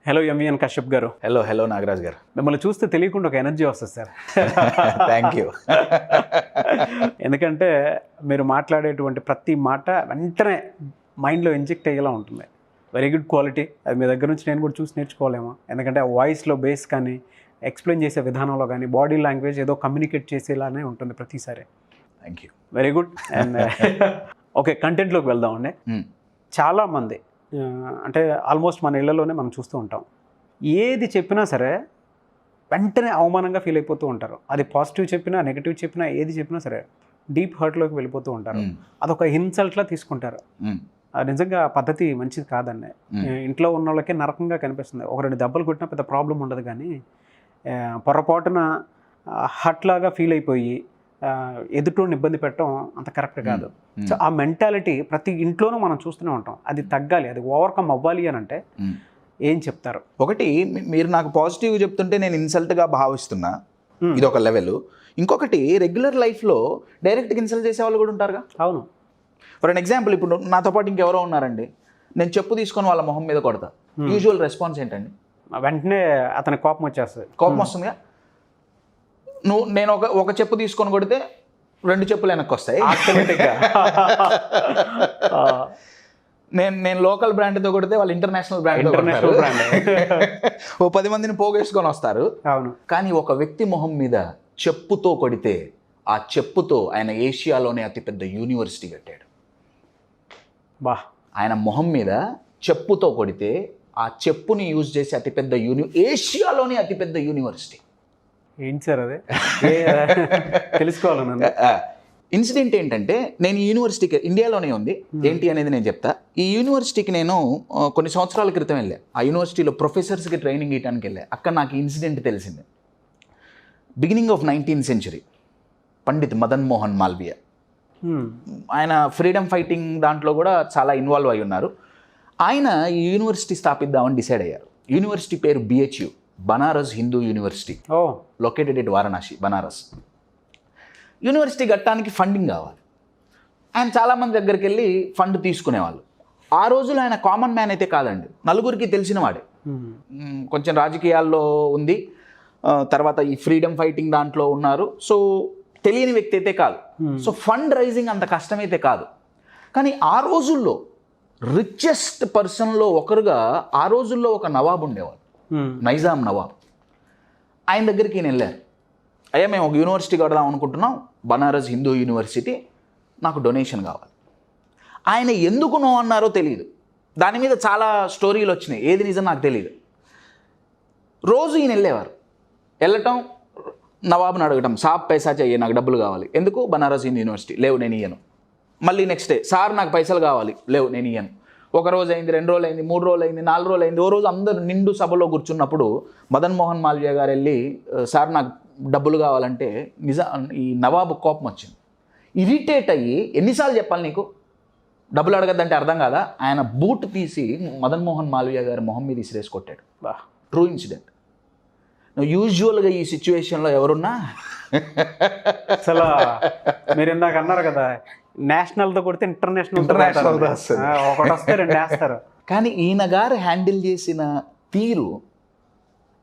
Hello MVN Kashyap గారు. Hello Nagaraj గారు. మిమ్మల్ని చూస్తే తెలియకుండా ఒక ఎనర్జీ వస్తుంది సార్. Thank you. ఎందుకంటే మీరు మాట్లాడేటువంటి ప్రతి మాట వెంటనే మైండ్లో ఇంజెక్ట్ అయ్యేలా ఉంటుంది. Very good quality. అది మీ దగ్గర నుంచి నేను కూడా చూసి నేర్చుకోలేమో. ఎందుకంటే ఆ వాయిస్లో బేస్ కానీ ఎక్స్ప్లెయిన్ చేసే విధానంలో కానీ బాడీ లాంగ్వేజ్ ఏదో కమ్యూనికేట్ చేసేలానే ఉంటుంది ప్రతిసారి. Thank you. Very good. And okay, కంటెంట్లోకి వెళ్దామండి. చాలామంది అంటే ఆల్మోస్ట్ మన ఇళ్లలోనే మనం చూస్తూ ఉంటాం, ఏది చెప్పినా సరే వెంటనే అవమానంగా ఫీల్ అయిపోతూ ఉంటారు. అది పాజిటివ్ చెప్పినా నెగిటివ్ చెప్పినా ఏది చెప్పినా సరే డీప్ హర్ట్లోకి వెళ్ళిపోతూ ఉంటారు. అదొక ఇన్సల్ట్లా తీసుకుంటారు. నిజంగా ఆ పద్ధతి మంచిది కాదండి. ఇంట్లో ఉన్న వాళ్ళకే నరకంగా కనిపిస్తుంది. ఒక 2 దెబ్బలు కొట్టినా పెద్ద ప్రాబ్లం ఉండదు, కానీ పొరపాటున హర్ట్లాగా ఫీల్ అయిపోయి ఎదుటోడిని ఇబ్బంది పెట్టడం అంత కరెక్ట్ కాదు. సో ఆ మెంటాలిటీ ప్రతి ఇంట్లోనూ మనం చూస్తూనే ఉంటాం. అది తగ్గాలి, అది ఓవర్కమ్ అవ్వాలి అని అంటే ఏం చెప్తారు? ఒకటి, మీరు నాకు పాజిటివ్ చెప్తుంటే నేను ఇన్సల్ట్గా భావిస్తున్నా, ఇది ఒక లెవెల్. ఇంకొకటి, రెగ్యులర్ లైఫ్లో డైరెక్ట్గా ఇన్సల్ట్ చేసే వాళ్ళు కూడా ఉంటారుగా. అవును. ఫర్ అన్ ఎగ్జాంపుల్, ఇప్పుడు నాతో పాటు ఇంకెవరో ఉన్నారండి, నేను చెప్పు తీసుకొని వాళ్ళ మొహం మీద కొడతా. యూజువల్ రెస్పాన్స్ ఏంటండి? వెంటనే అతని కోపం వచ్చేస్తుంది. కోపం వస్తుందిగా. నేను ఒక చెప్పు తీసుకొని కొడితే 2 చెప్పులు వెనక్కి వస్తాయి. నేను లోకల్ బ్రాండ్తో కొడితే వాళ్ళు ఇంటర్నేషనల్ బ్రాండ్ ఓ 10 మందిని పోగేసుకొని వస్తారు. అవును. కానీ ఒక వ్యక్తి మొహం మీద చెప్పుతో కొడితే ఆ చెప్పుతో ఆయన ఏషియాలోనే అతిపెద్ద యూనివర్సిటీ కట్టాడు. ఆయన మొహం మీద చెప్పుతో కొడితే ఆ చెప్పుని యూజ్ చేసి అతిపెద్ద ఏషియాలోనే అతిపెద్ద యూనివర్సిటీ. ఏంటి సార్ అది? తెలుసుకోవాలి. ఇన్సిడెంట్ ఏంటంటే, నేను ఈ యూనివర్సిటీకి ఇండియాలోనే ఉంది, ఏంటి అనేది నేను చెప్తా. ఈ యూనివర్సిటీకి నేను కొన్ని సంవత్సరాల క్రితం వెళ్ళా. ఆ యూనివర్సిటీలో ప్రొఫెసర్స్కి ట్రైనింగ్ ఇవ్వడానికి వెళ్ళా. అక్కడ నాకు ఇన్సిడెంట్ తెలిసింది. Beginning of 19th century, Pandit Madan Mohan Malviya, ఆయన ఫ్రీడమ్ ఫైటింగ్ దాంట్లో కూడా చాలా ఇన్వాల్వ్ అయి ఉన్నారు. ఆయన ఈ యూనివర్సిటీ స్థాపిద్దామని డిసైడ్ అయ్యారు. యూనివర్సిటీ పేరు BHU, Banaras Hindu university, located at Varanasi, Banaras. University కట్టడానికి ఫండింగ్ కావాలి. ఆయన చాలామంది దగ్గరికి వెళ్ళి ఫండ్ తీసుకునేవాళ్ళు. ఆ రోజుల్లో ఆయన కామన్ మ్యాన్ అయితే కాదండి, నలుగురికి తెలిసిన వాడే. కొంచెం రాజకీయాల్లో ఉంది, తర్వాత ఈ ఫ్రీడమ్ ఫైటింగ్ దాంట్లో ఉన్నారు. సో తెలియని వ్యక్తి అయితే కాదు. సో ఫండ్ రైజింగ్ అంత కష్టమైతే కాదు. కానీ ఆ రోజుల్లో రిచెస్ట్ పర్సన్లో ఒకరుగా ఆ రోజుల్లో ఒక నవాబ్ ఉండేవాడు, నైజాం నవాబ్. ఆయన దగ్గరికి ఈయన వెళ్ళారు. అయ్యా, మేము ఒక యూనివర్సిటీ కడదాం అనుకుంటున్నాం, బనారస్ హిందూ యూనివర్సిటీ, నాకు డొనేషన్ కావాలి. ఆయన ఎందుకు నో అన్నారో తెలియదు. దాని మీద చాలా స్టోరీలు వచ్చినాయి, ఏది నిజం నాకు తెలియదు. రోజు ఈయన వెళ్ళటం, నవాబ్ని అడగటం, సాబ్ పైసా చెయ్యి, నాకు డబ్బులు కావాలి. ఎందుకు? బనారస్ హిందూ యూనివర్సిటీ. లేవు, నేను ఇయ్యను. మళ్ళీ నెక్స్ట్ డే, సార్ నాకు పైసలు కావాలి. లేవు, నేను ఇయ్యను. 1 రోజు అయింది, 2 రోజులు అయింది, 3 రోజులు అయింది, 4 రోజులు అయింది. ఓ రోజు అందరూ నిండు సభలో కూర్చున్నప్పుడు మదన్ మోహన్ మాల్వియా గారు వెళ్ళి, సార్ నాకు డబ్బులు కావాలంటే ఈ నవాబు కోపం వచ్చింది. ఇరిటేట్ అయ్యి, ఎన్నిసార్లు చెప్పాలి నీకు డబ్బులు అడగద్దంటే అర్థం కాదా? ఆయన బూట్ తీసి మదన్ మోహన్ మాల్వియా గారి మొహం మీద ఇసిరేసి కొట్టాడు. True incident. యూజువల్గా ఈ సిచ్యువేషన్లో ఎవరున్నా అసలు మీరు ఇందాక అన్నారు కదా, నేషనల్తో కొడితే ఇంటర్నేషనల్ ఒకటి వస్తే 2 వేస్తారు. కానీ ఈయన గారు హ్యాండిల్ చేసిన తీరు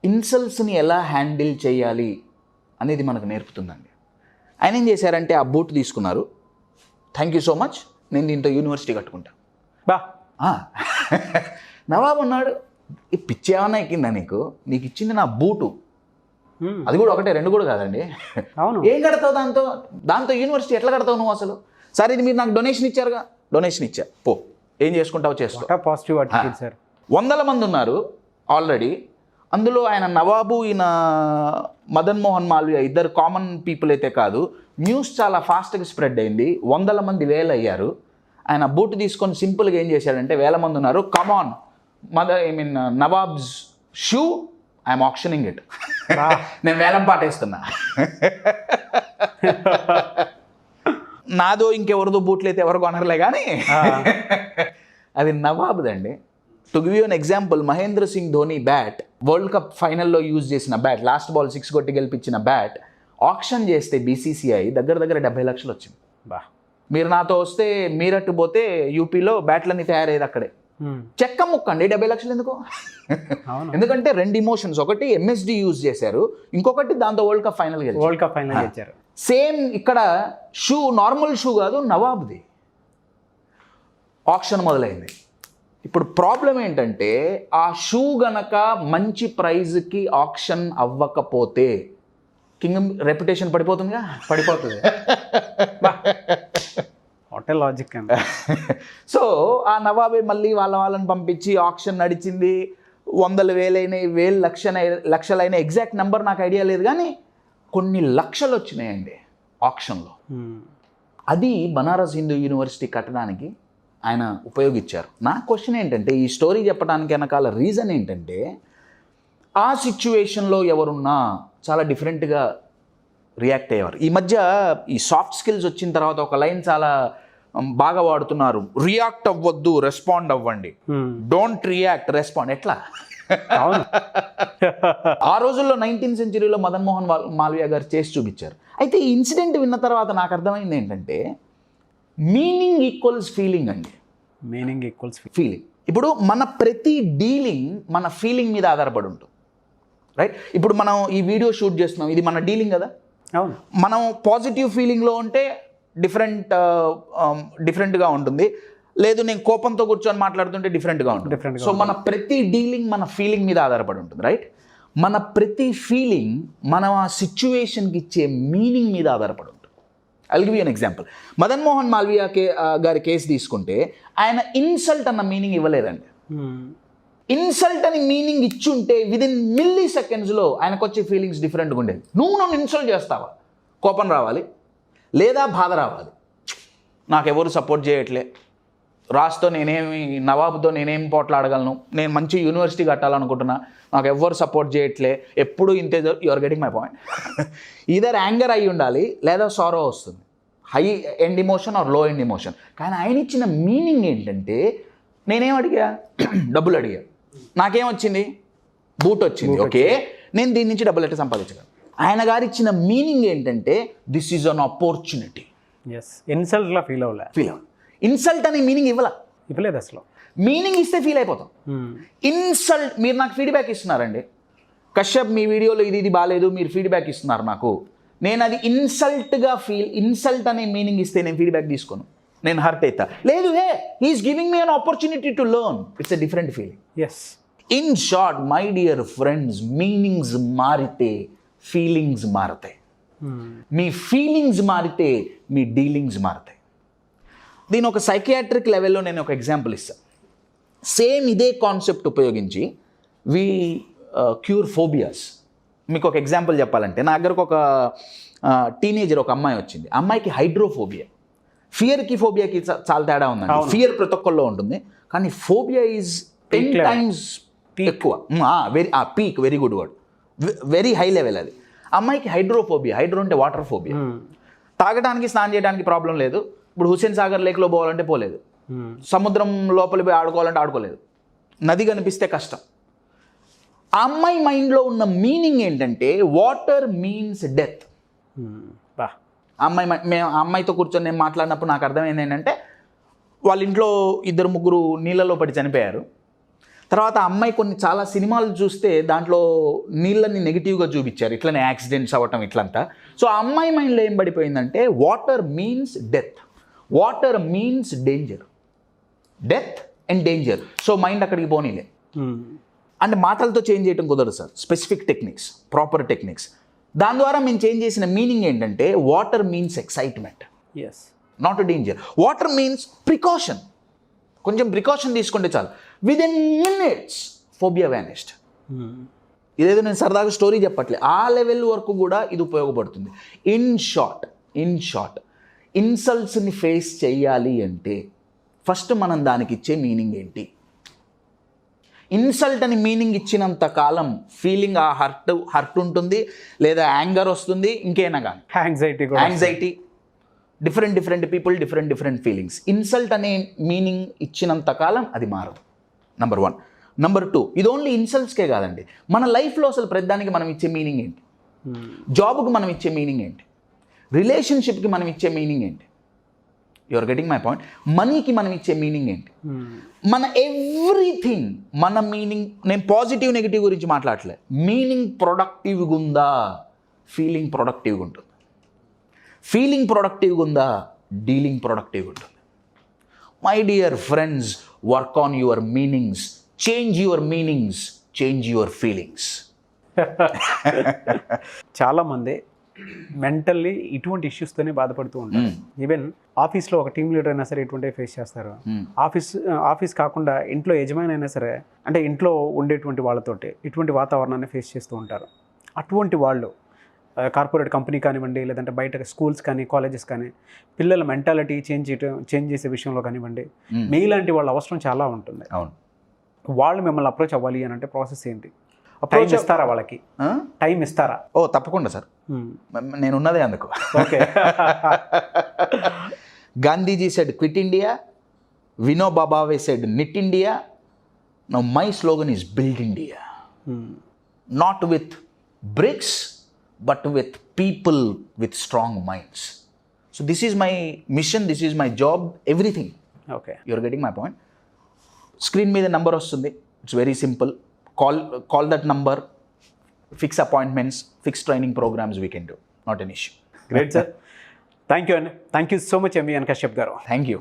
ఇన్సల్ట్స్ని ఎలా హ్యాండిల్ చేయాలి అనేది మనకు నేర్పుతుందండి. ఆయన ఏం చేశారంటే, ఆ బూట్ తీసుకున్నారు, థ్యాంక్ యూ సో మచ్, నేను దీంతో యూనివర్సిటీ కట్టుకుంటా. నవాబు ఉన్నాడు, ఈ పిచ్చి ఏమన్నా ఎక్కిందా నీకు? నీకు ఇచ్చింది నా బూటు, అది కూడా 1, 2 కూడా కాదండి. అవును. ఏం కడతావు దాంతో యూనివర్సిటీ ఎట్లా కడతావు నువ్వు అసలు? సరే, ఇది మీరు నాకు డొనేషన్ ఇచ్చారుగా, డొనేషన్ ఇచ్చా, పో, ఏం చేసుకుంటావు చేసుకో. Positive attitude sir. 100 మంది ఉన్నారు ఆల్రెడీ. అందులో ఆయన నవాబు, ఈయన మదన్ మోహన్ మాల్వియా ఇద్దరు కామన్ పీపుల్ అయితే కాదు. న్యూస్ చాలా ఫాస్ట్గా స్ప్రెడ్ అయింది. 100 మంది 1000 అయ్యారు. ఆయన బూట్ తీసుకొని సింపుల్గా ఏం చేశాడంటే, 1000 మంది ఉన్నారు, come on nawabs show, I'm auctioning it, నేను వేలం పాటేస్తున్నా. నాదో ఇంకెవరిదో బూట్లు అయితే ఎవరు కొనర్లే, కానీ అది నవాబ్దండి. To give you an example, Mahendra Singh Dhoni bat, world cup ఫైనల్లో యూజ్ చేసిన బ్యాట్, లాస్ట్ బాల్ 6 కొట్టి గెలిపించిన బ్యాట్ ఆక్షన్ చేస్తే BCCI దగ్గర 70 లక్షలు వచ్చింది. మీరు నాతో వస్తే మీరట్టు పోతే యూపీలో బ్యాట్లన్నీ తయారయ్యేది అక్కడే. చెక్క ముక్కండి 70 లక్షలు ఎందుకు? అవును. ఎందుకంటే 2 ఇమోషన్స్, ఒకటి MSD యూజ్ చేశారు, ఇంకొకటి దాంతో వరల్డ్ కప్ ఫైనల్ గెలిచారు. సేమ్ ఇక్కడ షూ నార్మల్ షూ కాదు, నవాబ్ది. ఆక్షన్ మొదలైంది. ఇప్పుడు ప్రాబ్లం ఏంటంటే ఆ షూ గనక మంచి ప్రైజ్కి ఆక్షన్ అవ్వకపోతే కింగ్ రెప్యుటేషన్ పడిపోతుందిగా. పడిపోతుంది. హోటల్ లాజిక్ అండి. సో ఆ నవాబే మళ్ళీ వాళ్ళని పంపించి ఆక్షన్ నడిచింది. 100,000 అయినాయి, 1,000 లక్షలైన ఎగ్జాక్ట్ నెంబర్ నాకు ఐడియా లేదు, కానీ కొన్ని లక్షలు వచ్చినాయండి ఆక్షన్లో. అది బనారస్ హిందూ యూనివర్సిటీ కట్టడానికి ఆయన ఉపయోగించారు. నా క్వశ్చన్ ఏంటంటే, ఈ స్టోరీ చెప్పడానికి వెనకాల రీజన్ ఏంటంటే, ఆ సిచ్యువేషన్లో ఎవరున్నా చాలా డిఫరెంట్గా రియాక్ట్ అయ్యేవారు. ఈ మధ్య ఈ సాఫ్ట్ స్కిల్స్ వచ్చిన తర్వాత ఒక లైన్ చాలా బాగా వాడుతున్నారు, రియాక్ట్ అవ్వద్దు, రెస్పాండ్ అవ్వండి. Don't react, respond. ఎట్లా? ఆ రోజుల్లో 19th సెంచరీలో మదన్ మోహన్ మాల్వియా గారు చేసి చూపించారు. అయితే ఈ ఇన్సిడెంట్ విన్న తర్వాత నాకు అర్థమైంది ఏంటంటే, మీనింగ్ ఈక్వల్స్ ఫీలింగ్ అండి. Meaning equals feeling. ఇప్పుడు మన ప్రతి డీలింగ్ మన ఫీలింగ్ మీద ఆధారపడి ఉంటుంది, రైట్? ఇప్పుడు మనం ఈ వీడియో షూట్ చేస్తున్నాం, ఇది మన డీలింగ్ కదా. అవును. మనం పాజిటివ్ ఫీలింగ్లో ఉంటే డిఫరెంట్గా ఉంటుంది, లేదు నేను కోపంతో కూర్చొని మాట్లాడుతుంటే డిఫరెంట్గా ఉంటుంది. సో మన ప్రతి డీలింగ్ మన ఫీలింగ్ మీద ఆధారపడి ఉంటుంది, రైట్? మన ప్రతి ఫీలింగ్ మనం ఆ సిచ్యువేషన్కి ఇచ్చే మీనింగ్ మీద ఆధారపడి ఉంటుంది. I will give U an example. Madan Mohan Malviya గారి కేసు తీసుకుంటే ఆయన ఇన్సల్ట్ అన్న మీనింగ్ ఇవ్వలేదండి. ఇన్సల్ట్ అని మీనింగ్ ఇచ్చుంటే విదిన్ మిల్లీ సెకండ్స్లో ఆయనకు వచ్చే ఫీలింగ్స్ డిఫరెంట్గా ఉండేది. నువ్వు నన్ను ఇన్సల్ట్ చేస్తావా, కోపం రావాలి, లేదా బాధ రావాలి. నాకెవరు సపోర్ట్ చేయట్లే, రాజుతో నేనేమి, నవాబుతో నేనేం పోట్లాడగలను, నేను మంచి యూనివర్సిటీ కట్టాలనుకుంటున్నా, నాకు ఎవ్వరు సపోర్ట్ చేయట్లే, ఎప్పుడు ఇంతే. You are getting my point. Either anger అయి ఉండాలి, లేదా సారో వస్తుంది, high end emotion or low end emotion. కానీ ఆయన ఇచ్చిన మీనింగ్ ఏంటంటే, నేనేం అడిగా, డబ్బులు అడిగా, నాకేమొచ్చింది, బూట్ వచ్చింది, ఓకే, నేను దీని నుంచి డబ్బులు ఎట్లా సంపాదించగలను. ఆయన గారు ఇచ్చిన మీనింగ్ ఏంటంటే, దిస్ ఈజ్ అన్ ఆపర్చునిటీ. ఇన్సల్ట్లా ఫీల్ అవ్వలే. ఇన్సల్ట్ అనే మీనింగ్ ఇవ్వలేదు అసలు. మీనింగ్ ఇస్తే ఫీల్ అయిపోతాం. ఇన్సల్ట్, మీరు నాకు ఫీడ్బ్యాక్ ఇస్తున్నారండి, కశ్యప్ మీ వీడియోలో ఇది బాగాలేదు, మీరు ఫీడ్బ్యాక్ ఇస్తున్నారు నాకు, నేను అది ఇన్సల్ట్ అనే మీనింగ్ ఇస్తే నేను ఫీడ్బ్యాక్ తీసుకోను, నేను హర్ట్ అవుతా. లేదు, hey he's giving me an opportunity to learn, it's a different feeling. In short my dear friends, meanings మారితే ఫీలింగ్స్ మారతాయి. మీ ఫీలింగ్స్ మారితే మీ డీలింగ్స్ మారతాయి. దీని ఒక సైకియాట్రిక్ లెవెల్లో నేను ఒక ఎగ్జాంపుల్ ఇస్తాను. సేమ్ ఇదే కాన్సెప్ట్ ఉపయోగించి వి క్యూర్ ఫోబియాస్. మీకు ఒక ఎగ్జాంపుల్ చెప్పాలంటే, నా దగ్గరకు ఒక టీనేజర్ ఒక అమ్మాయి వచ్చింది. అమ్మాయికి హైడ్రోఫోబియా. ఫియర్కి ఫోబియాకి చాలా తేడా ఉందండి. ఫియర్ ప్రతి ఒక్కళ్ళలో ఉంటుంది, కానీ ఫోబియా ఈజ్ 10 times ఎక్కువ. Peak, very good word, very high level అది. అమ్మాయికి హైడ్రోఫోబియా. హైడ్రో అంటే వాటర్ ఫోబియా. తాగడానికి, స్నానం చేయడానికి ప్రాబ్లం లేదు. ఇప్పుడు హుస్సేన్ సాగర్ లేక్లో పోవాలంటే పోలేదు, సముద్రం లోపలి పోయి ఆడుకోవాలంటే ఆడుకోలేదు, నది కనిపిస్తే కష్టం. ఆ అమ్మాయి మైండ్లో ఉన్న మీనింగ్ ఏంటంటే, వాటర్ మీన్స్ డెత్. అమ్మాయితో కూర్చొని నేను మాట్లాడినప్పుడు నాకు అర్థమైంది ఏంటంటే, వాళ్ళ ఇంట్లో 2-3 నీళ్ళలో పడి చనిపోయారు. తర్వాత ఆ అమ్మాయి చాలా సినిమాలు చూస్తే దాంట్లో నీళ్ళని నెగిటివ్గా చూపించారు, ఇట్లనే యాక్సిడెంట్స్ అవ్వటం ఇట్లంతా. సో ఆ అమ్మాయి మైండ్లో ఏం పడిపోయిందంటే, water means death, water means danger, death and danger. So mind అక్కడికి పోనీలే. అంటే మాటలతో చేంజ్ చేయడం కుదరదు sir, specific techniques, proper techniques. దాని ద్వారా మేము చేంజ్ చేసిన మీనింగ్ ఏంటంటే, water means excitement, not danger. Water means precaution, కొంచెం ప్రికాషన్ తీసుకుంటే చాలు, విదిన్ మినిట్స్ ఫోబియా వ్యానిష్డ్. ఇదేదో నేను సరదాగా స్టోరీ చెప్పట్లే, ఆ లెవెల్ వరకు కూడా ఇది ఉపయోగపడుతుంది. ఇన్ షార్ట్ ఇన్సల్ట్స్ని ఫేస్ చేయాలి అంటే ఫస్ట్ మనం దానికి ఇచ్చే మీనింగ్ ఏంటి. ఇన్సల్ట్ అని మీనింగ్ ఇచ్చినంత కాలం ఫీలింగ్ ఆ హర్ట్ ఉంటుంది, లేదా యాంగర్ వస్తుంది, ఇంకేనా కానీ anxiety. Different people, different feelings. Insult అనే మీనింగ్ ఇచ్చినంత కాలం అది మారదు, నెంబర్ 1. నెంబర్ 2, ఇది ఓన్లీ ఇన్సల్ట్స్కే కాదండి, మన లైఫ్లో అసలు ప్రతిదానికి మనం ఇచ్చే మీనింగ్ ఏంటి. జాబ్కి మనం ఇచ్చే మీనింగ్ ఏంటి, రిలేషన్షిప్కి మనం ఇచ్చే మీనింగ్ ఏంటి. Your getting my point. మనీకి మనం ఇచ్చే మీనింగ్ ఏంటి? మన ఎవ్రీథింగ్, మన మీనింగ్, నేను పాజిటివ్ నెగిటివ్ గురించి మాట్లాడలే, మీనింగ్ ప్రొడక్టివ్గా ఉందా, ఫీలింగ్ ప్రొడక్టివ్గా ఉంటుంది. ఫీలింగ్ ప్రొడక్టివ్గా ఉందా, డీలింగ్ ప్రొడక్టివ్గా ఉంటుంది. My dear friends, work on your meanings, change your meanings, change your feelings. చాలామంది మెంటల్లీ ఇటువంటి ఇష్యూస్తోనే బాధపడుతూ ఉంటారు. ఈవెన్ ఆఫీస్లో ఒక టీమ్ లీడర్ అయినా సరే ఇటువంటి ఫేస్ చేస్తారు. ఆఫీస్ కాకుండా ఇంట్లో యజమాని అయినా సరే, అంటే ఇంట్లో ఉండేటువంటి వాళ్ళతోటి ఇటువంటి వాతావరణాన్ని ఫేస్ చేస్తూ ఉంటారు. అటువంటి వాళ్ళు కార్పొరేట్ కంపెనీ కానివ్వండి, లేదంటే బయట స్కూల్స్ కానీ కాలేజెస్ కానీ పిల్లల మెంటాలిటీ చేంజ్ చేసే విషయంలో కానివ్వండి, మీలాంటి వాళ్ళ అవసరం చాలా ఉంటుంది. అవును. వాళ్ళు మిమ్మల్ని అప్రోచ్ అవ్వాలి అని అంటే ప్రాసెస్ ఏంటి? అప్రోచ్ ఇస్తారా? వాళ్ళకి టైం ఇస్తారా? ఓ తప్పకుండా సార్, నేను ఉన్నదే అందుకు. Okay. Gandhiji said quit India, Vinoba Bhave said knit India, now my slogan is build India. Not with bricks but with people with strong minds. So this is my mission, this is my job, everything. Okay, your getting my point. Screen మీద number వస్తుంది, it's very simple. Call that number, fix appointments, fix training programs we can do. Not an issue. Great, sir. Thank you, and thank you so much, M.V. Kashyap garu. Thank you.